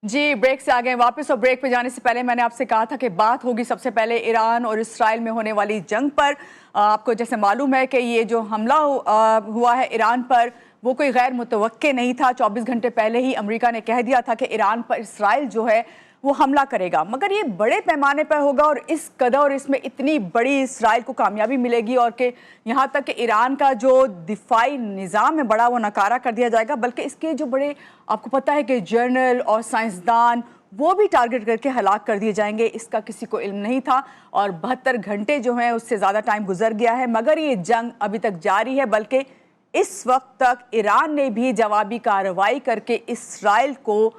जी, break से आ गए वापस। और ब्रेक पे जाने से पहले मैंने आपसे कहा था कि बात होगी सबसे पहले ईरान और इसराइल में होने वाली जंग पर। आपको जैसे मालूम है कि ये जो हमला हुआ है ईरान पर, वो कोई गैर मुतवक्के नहीं था। 24 घंटे पहले ही अमेरिका ने कह दिया था कि ईरान पर इसराइल जो है वो हमला करेगा, मगर ये बड़े पैमाने पर होगा और इस कदर और इसमें इतनी बड़ी इसराइल को कामयाबी मिलेगी और कि यहाँ तक कि ईरान का जो दिफाई निज़ाम है बड़ा, वो नकारा कर दिया जाएगा। बल्कि इसके जो बड़े, आपको पता है कि जर्नल और साइंसदान वो भी टारगेट करके हलाक कर दिए जाएंगे, इसका किसी को इल्म नहीं था। और 72 घंटे जो हैं उससे ज़्यादा टाइम गुजर गया है, मगर ये जंग अभी तक जारी है। बल्कि इस वक्त तक ईरान ने भी जवाबी कार्रवाई करके इसराइल को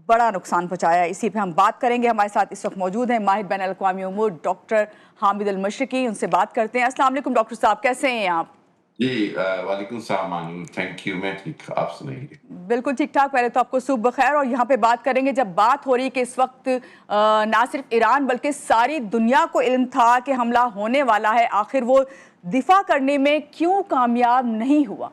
बड़ा नुकसान पहुंचाया। इसी पे हम बात करेंगे। हमारे साथ इस वक्त मौजूद हैं माहिर बैन अल-अक़वामी उमूर डॉक्टर हामिद अल मशरिकी। उनसे बात करते हैं। अस्सलाम वालेकुम डॉक्टर साहब, कैसे हैं आप? जी वालेकुम सलाम, थैंक यू। मैं ठीक, आप सुनाइए। बिल्कुल ठीक ठाक। पहले तो आपको सुबह बखैर। और यहाँ पे बात करेंगे, जब बात हो रही है कि इस वक्त ना सिर्फ ईरान बल्कि सारी दुनिया को इल्म था कि हमला होने वाला है, आखिर वो दिफा करने में क्यों कामयाब नहीं हुआ?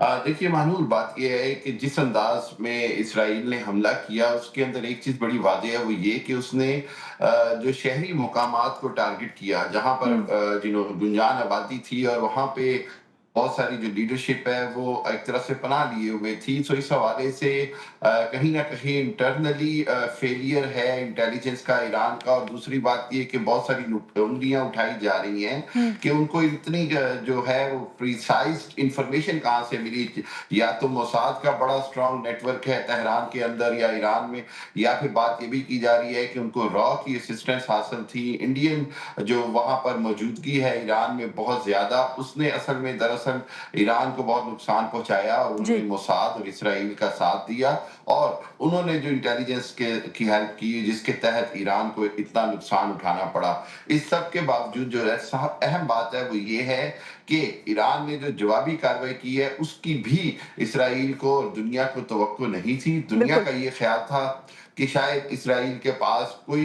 देखिए मानूर, बात यह है कि जिस अंदाज में इसराइल ने हमला किया उसके अंदर एक चीज बड़ी वाज़ेह है, वो ये कि उसने जो शहरी मुकामात को टारगेट किया, जहां पर गुंजान आबादी थी, और वहां पे बहुत सारी जो लीडरशिप है वो एक तरह से पनाह लिए हुए थी। सो इस हवाले से कहीं ना कहीं इंटरनली फेलियर है इंटेलिजेंस का ईरान का। और दूसरी बात ये कि बहुत सारी उंगलियां उठाई जा रही हैं कि उनको इतनी जो है वो प्रिसाइज इंफॉर्मेशन कहाँ से मिली। या तो मोसाद का बड़ा स्ट्रांग नेटवर्क है तेहरान के अंदर या ईरान में, या फिर बात ये भी की जा रही है कि उनको रॉ की असिस्टेंस हासिल थी। इंडियन जो वहां पर मौजूदगी है ईरान में बहुत ज्यादा, उसने असल में दरअसल ईरान को बहुत नुकसान पहुंचाया, और उन्होंने जी, मोसाद और इसराइल का साथ दिया, और उन्होंने जो इंटेलिजेंस की हेल्प की, जिसके तहत ईरान को इतना नुकसान उठाना पड़ा। इस सब के बावजूद जो है अहम बात है वो ये है कि ईरान ने जो जवाबी कार्रवाई की है उसकी भी इसराइल को और दुनिया को तवक्को नहीं थी। दुनिया बिल्कुल। का ये ख्याल था कि शायद इसराइल के पास कोई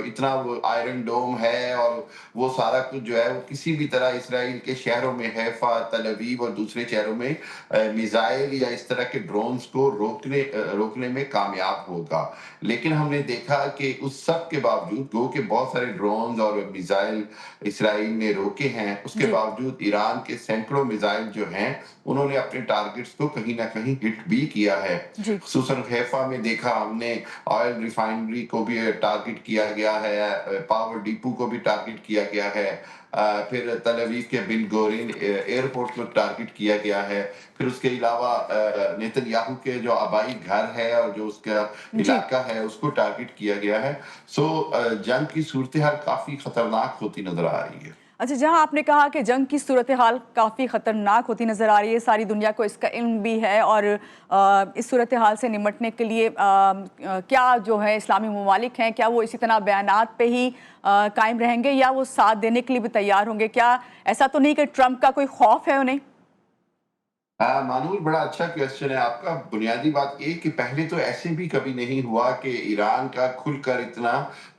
इतना वो आयरन डोम है, और वो सारा कुछ जो है वो किसी भी तरह इसराइल के शहरों में, हैफा, तल अवीव और दूसरे शहरों में मिसाइल या इस तरह के ड्रोन्स को रोकने में कामयाब होगा। लेकिन हमने देखा कि उस सब के बावजूद, गो के बहुत सारे ड्रोन्स और मिसाइल इसराइल ने रोके हैं, उसके जी, बावजूद ईरान के सैकड़ों मिसाइल जो हैं उन्होंने अपने टारगेट्स को कहीं ना कहीं हिट भी किया है। जी, खुसूसन हैफा में देखा हमने, ऑयल रिफाइनरी को भी टारगेट किया गया है, पावर डिपो को भी टारगेट किया गया है, फिर तल अवीव के बिन गोरिन एयरपोर्ट को टारगेट किया गया है। फिर उसके अलावा नेतन्याहू के जो आबाई घर है और जो उसका जी। इलाका है उसको टारगेट किया गया है। सो जंग की सूरत हाल काफी खतरनाक होती नजर आ रही है। अच्छा, जहाँ आपने कहा कि जंग की सूरत हाल काफ़ी ख़तरनाक होती नज़र आ रही है, सारी दुनिया को इसका इल्म भी है। और इस सूरत हाल से निमटने के लिए क्या जो है इस्लामी ममालिक हैं, क्या वो इसी तरह बयानात पे ही कायम रहेंगे या वो साथ देने के लिए भी तैयार होंगे? क्या ऐसा तो नहीं कि ट्रंप का कोई खौफ है उन्हें? मानूर, बड़ा अच्छा क्वेश्चन है आपका। बुनियादी बात ये कि पहले तो ऐसे भी कभी नहीं हुआ कि ईरान का खुलकर इतना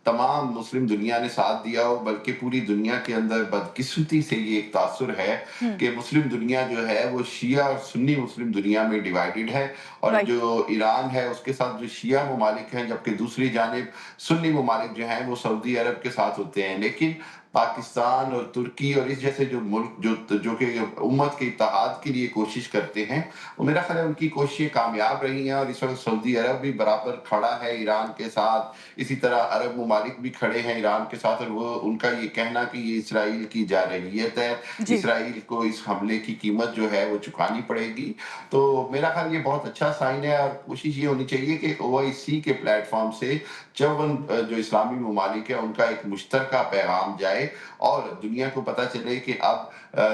तमाम मुस्लिम दुनिया ने साथ दिया हो, बल्कि पूरी दुनिया के अंदर बदकिस्मती से ये एक तासुर है हम्म। कि मुस्लिम दुनिया जो है वो शिया और सुन्नी मुस्लिम दुनिया में डिवाइडेड है। और राइट। जो ईरान है उसके साथ जो शिया ममालिक हैं, जबकि दूसरी जानिब सुन्नी ममालिक जो हैं वो सऊदी अरब के साथ होते हैं। लेकिन पाकिस्तान और तुर्की और इस जैसे जो मुल्क जो कि उम्मत के इत्तेहाद के लिए कोशिश करते हैं, वो मेरा ख्याल है उनकी कोशिशें कामयाब रही हैं। और इस वक्त सऊदी अरब भी बराबर खड़ा है ईरान के साथ, इसी तरह अरब ममालिक भी खड़े हैं ईरान के साथ। और वो उनका ये कहना कि ये इसराइल की जारहियत है, जी, इसराइल को इस हमले की कीमत जो है वो चुकानी पड़ेगी। तो मेरा ख्याल ये बहुत अच्छा साइन है, और कोशिश ये होनी चाहिए कि ओआईसी के प्लेटफॉर्म से जब जो इस्लामी ममालिक है उनका एक मुश्तरका पैगाम जाए, और दुनिया को पता चले कि अब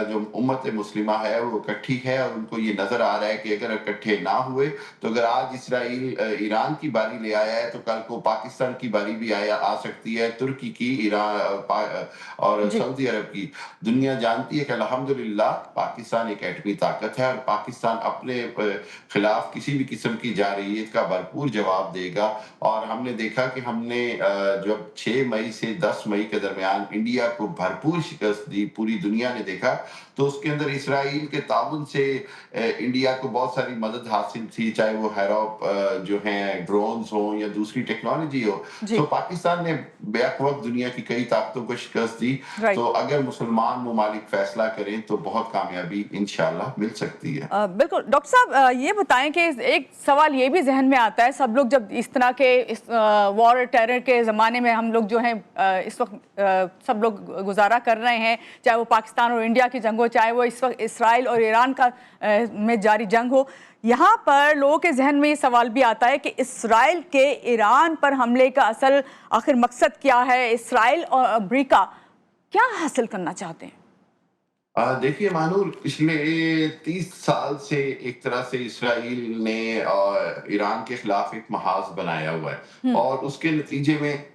जो उम्मत मुस्लिमा है वो इकट्ठी है, और उनको ये नजर आ रहा है कि अगर इकट्ठे ना हुए तो अगर आज इसराइल ईरान की बारी ले आया है तो कल को पाकिस्तान की बारी भी आ आ सकती है तुर्की की, ईरान और जी सऊदी अरब की। दुनिया जानती है कि अल्हम्दुलिल्लाह पाकिस्तान एक एटमी ताकत है, और पाकिस्तान अपने खिलाफ किसी भी किस्म की जारहियत का भरपूर जवाब देगा। और हमने देखा कि हमने जब 6 मई से 10 मई के दरमियान इंडिया को भरपूर शिकस्त दी, पूरी दुनिया ने देखा, तो उसके अंदर इसराइल के ताउन से इंडिया को बहुत सारी मदद हासिल थी, चाहे वो हैरोप जो हैं ड्रोन्स हों या दूसरी टेक्नोलॉजी हो। जी सो पाकिस्तान ने बैक वक्त दुनिया की कई ताकतों को शिकस्त दी। राइट। तो अगर मुसलमान ममालिक फैसला करें तो बहुत कामयाबी इंशाल्लाह मिल सकती है। बिल्कुल डॉक्टर साहब, ये बताएं कि एक सवाल ये भी जहन में आता है, सब लोग जब इस तरह के इस वॉर टेरर के ज़माने में हम लोग जो हैं इस वक्त सब लोग गुजारा कर रहे हैं, चाहे वो पाकिस्तान और इंडिया की जंग हो, चाहे वो इस वक्त इसराइल और ईरान का में जारी जंग हो, यहाँ पर लोगों के जहन में ये सवाल भी आता है कि इसराइल के ईरान पर हमले का असल आखिर मकसद क्या है? इसराइल और अमेरिका क्या हासिल करना चाहते हैं? देखिए मानूर, पिछले 30 साल से एक तरह से इसराइल ने ईरान के खिलाफ एक महाज बनाया हुआ है, हम्म। और उसके नतीजे में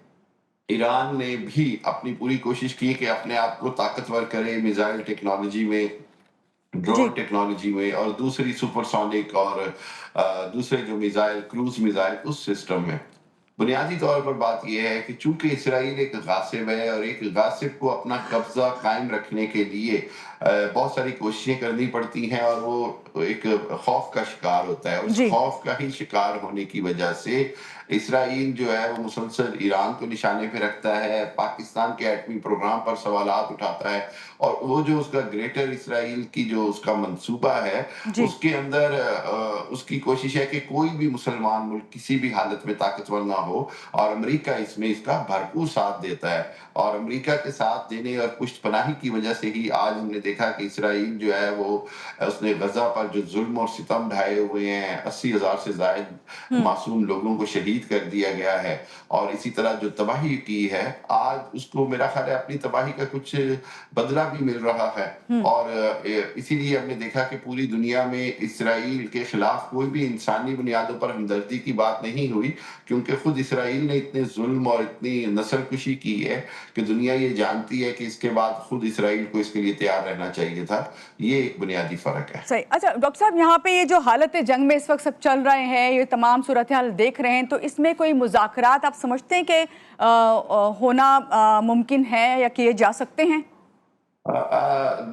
ईरान ने भी अपनी पूरी कोशिश की कि अपने आप को ताकतवर करे मिसाइल टेक्नोलॉजी में, ड्रोन जी टेक्नोलॉजी में, और दूसरी सुपरसोनिक और दूसरे जो मिसाइल क्रूज मिसाइल उस सिस्टम में। बुनियादी तौर पर बात यह है कि चूंकि इसराइल एक गासिब है, और एक गासिब को अपना कब्जा कायम रखने के लिए बहुत सारी कोशिशें करनी पड़ती हैं, और वो एक खौफ का शिकार होता है। उस जी खौफ का ही शिकार होने की वजह से इसराइल जो है वो मुसलसल ईरान को निशाने पे रखता है, पाकिस्तान के एटमी प्रोग्राम पर सवालात उठाता है, और वो जो उसका ग्रेटर इसराइल की जो उसका मंसूबा है, जी उसके अंदर उसकी कोशिश है कि कोई भी मुसलमान मुल्क किसी भी हालत में ताकतवर ना हो, और अमेरिका इसमें इसका भरपूर साथ देता है। और अमेरिका के साथ देने और पुष्टपनाही की वजह से ही आज हमने देखा कि इसराइल जो है वो उसने गजा पर जो जुल्म और सितम ढाए हुए हैं, 80,000 से जायद हम्म। मासूम लोगों को शहीद कर दिया गया है, और इसी तरह जो तबाही की है, आज उसको मेरा ख्याल है अपनी तबाही का कुछ बदला भी मिल रहा है। हम्म। और इसीलिए हमने देखा कि पूरी दुनिया में इसराइल के खिलाफ कोई भी इंसानी बुनियादों पर हमदर्दी की बात नहीं हुई, क्योंकि खुद इसराइल ने इतने जुल्म और इतनी नस्लकुशी की है कि दुनिया ये जानती है कि इसके बाद खुद इसराइल को इसके लिए तैयार रहना चाहिए था। ये एक बुनियादी फर्क है। सही। अच्छा डॉक्टर साहब, यहाँ पे ये जो हालत जंग में इस वक्त सब चल रहे हैं, ये तमाम सूरत हाल देख रहे हैं, तो इसमें कोई मुज़ाकरात आप समझते हैं कि होना मुमकिन है या किए जा सकते हैं?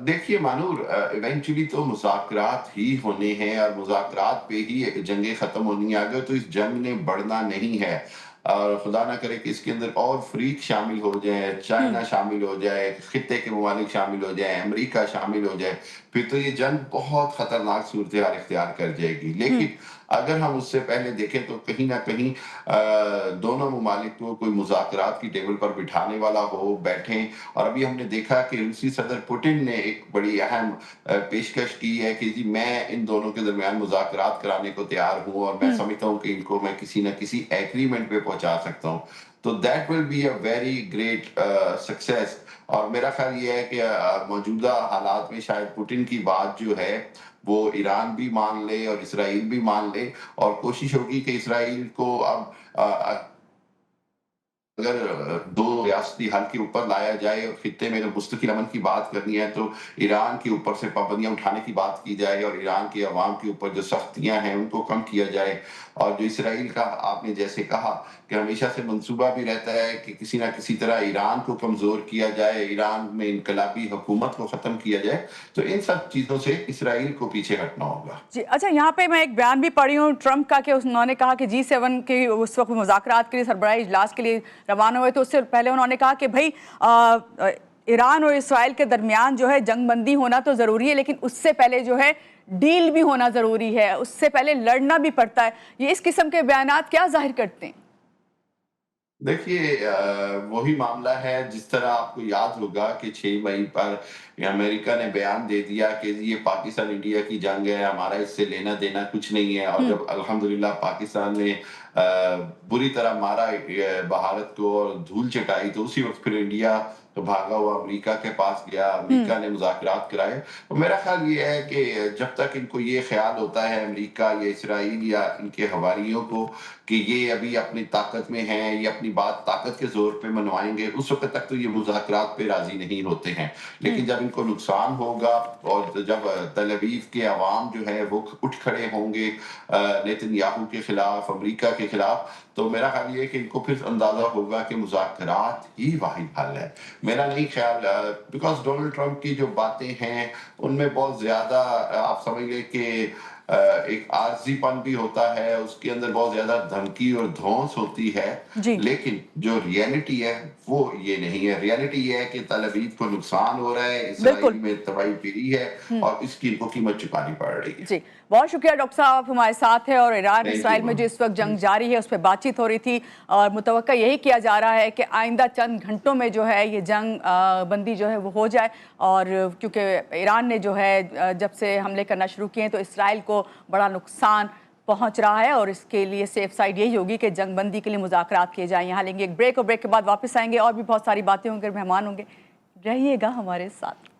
देखिए मानूर, इवेंचुअली तो मुज़ाकरात ही होने हैं, और मुज़ाकरात पे ही जंगें ख़त्म होनी है। अगर तो इस जंग ने बढ़ना नहीं है, और खुदा ना करे कि इसके अंदर और फ़रीक शामिल हो जाए, हम्म। चाइना शामिल हो जाए, खित्ते के ममालिक शामिल हो जाए, अमेरिका शामिल हो जाए, फिर तो ये जंग बहुत ख़तरनाक सूरत-ए-हाल इख्तियार कर जाएगी। हम्म। लेकिन अगर हम उससे पहले देखें तो कहीं न कहीं दोनों ममालिक को कोई मुज़ाकरात की टेबल पर बिठाने वाला हो, बैठें। और अभी हमने देखा कि रूसी सदर पुतिन ने एक बड़ी अहम पेशकश की है कि जी मैं इन दोनों के दरमियान मुज़ाकरात कराने को तैयार हूँ, और मैं हम्म। समझता हूँ कि इनको मैं किसी न किसी एग्रीमेंट पे पहुँचा सकता हूँ। तो that will be a very great success. और मेरा ख़्याल ये है कि मौजूदा हालात में शायद पुतिन की बात जो है वो ईरान भी मान ले और इसराइल भी मान ले, और कोशिश होगी कि इसराइल को अब अगर दो रियासती हल के ऊपर लाया जाए, और खित्ते में अगर मुस्तकिल अमन की बात करनी है तो ईरान के ऊपर से पाबंदियां उठाने की बात की जाए, और ईरान की अवाम के ऊपर जो सख्तियां हैं उनको कम किया जाए। और जो इसराइल का आपने जैसे कहा कि हमेशा से मंसूबा भी रहता है कि किसी ना किसी तरह ईरान को कमजोर किया जाए, ईरान में इनकलाबी हुकूमत को खत्म किया जाए, तो इन सब चीजों से इसराइल को पीछे हटना होगा। जी अच्छा, यहाँ पे मैं एक बयान भी पढ़ी हूँ ट्रंप का कि उन्होंने कहा कि G7 के उस वक्त मुज़ाकरात के लिए सरबराही इजलास के लिए रवाना हुए, तो उससे पहले उन्होंने कहा कि भाई ईरान और इसराइल के दरमियान जो है जंग बंदी होना तो ज़रूरी है, लेकिन उससे पहले जो है डील भी होना ज़रूरी है, उससे पहले लड़ना भी पड़ता है। ये इस किस्म के बयानात क्या जाहिर करते हैं? देखिए वही मामला है जिस तरह आपको याद होगा कि 6 मई पर ये अमेरिका ने बयान दे दिया कि ये पाकिस्तान इंडिया की जंग है, हमारा इससे लेना देना कुछ नहीं है। और जब अल्हम्दुलिल्लाह पाकिस्तान ने बुरी तरह मारा भारत को और धूल चटाई, तो उसी वक्त फिर इंडिया तो भागा हुआ अमेरिका के पास गया, अमेरिका ने मुज़ाकरात कराए। तो मेरा ख्याल ये है कि जब तक इनको ये ख्याल होता है अमेरिका या इसराइल या इनके हवारियों को कि ये अभी अपनी ताकत में हैं, ये अपनी बात ताकत के ज़ोर पे मनवाएँगे, उस वक़्त तक तो ये मुज़ाकरात पे राज़ी नहीं होते हैं। लेकिन जब इनको नुकसान होगा और जब तल अवीव के अवाम जो है वो उठ खड़े होंगे नेतन्याहू के खिलाफ, अमेरिका के खिलाफ, तो मेरा ख्याल ये है कि इनको फिर अंदाज़ा होगा कि मुज़ाकरात ही वाहिद हल है। मेरा नहीं ख्याल बिकॉज़ डोनाल्ड ट्रंप की जो बातें हैं, उनमें बहुत ज़्यादा आप समझिए कि एक आरज़ीपन भी होता है, उसके अंदर बहुत ज़्यादा धमकी और धौंस होती है। जी। लेकिन जो रियलिटी है, वो ये नहीं है। रियलिटी ये है कि तल अवीव को नुकसान हो रहा है, बिल्कुल। इसराइल में तबाही फिरी है और इसकी इनको कीमत चुकानी पड़ रही है। जी, बहुत शुक्रिया डॉक्टर साहब, आप हमारे साथ हैं। और ईरान थैंक इसराइल यू में जो मैम। इस वक्त जंग जारी है उस पर बातचीत हो रही थी, और मुतवक्का यही किया जा रहा है कि आइंदा चंद घंटों में जो है ये जंग बंदी जो है वो हो जाए। और क्योंकि ईरान ने जो है जब से हमले करना शुरू किए हैं तो इसराइल को बड़ा नुकसान पहुंच रहा है, और इसके लिए सेफ साइड यही होगी कि जंग बंदी के लिए मुज़ाकरात किए जाएं। यहाँ लेंगे एक ब्रेक, और ब्रेक के बाद वापस आएंगे और भी बहुत सारी बातें होंगी, मेहमान होंगे। रहिएगा हमारे साथ।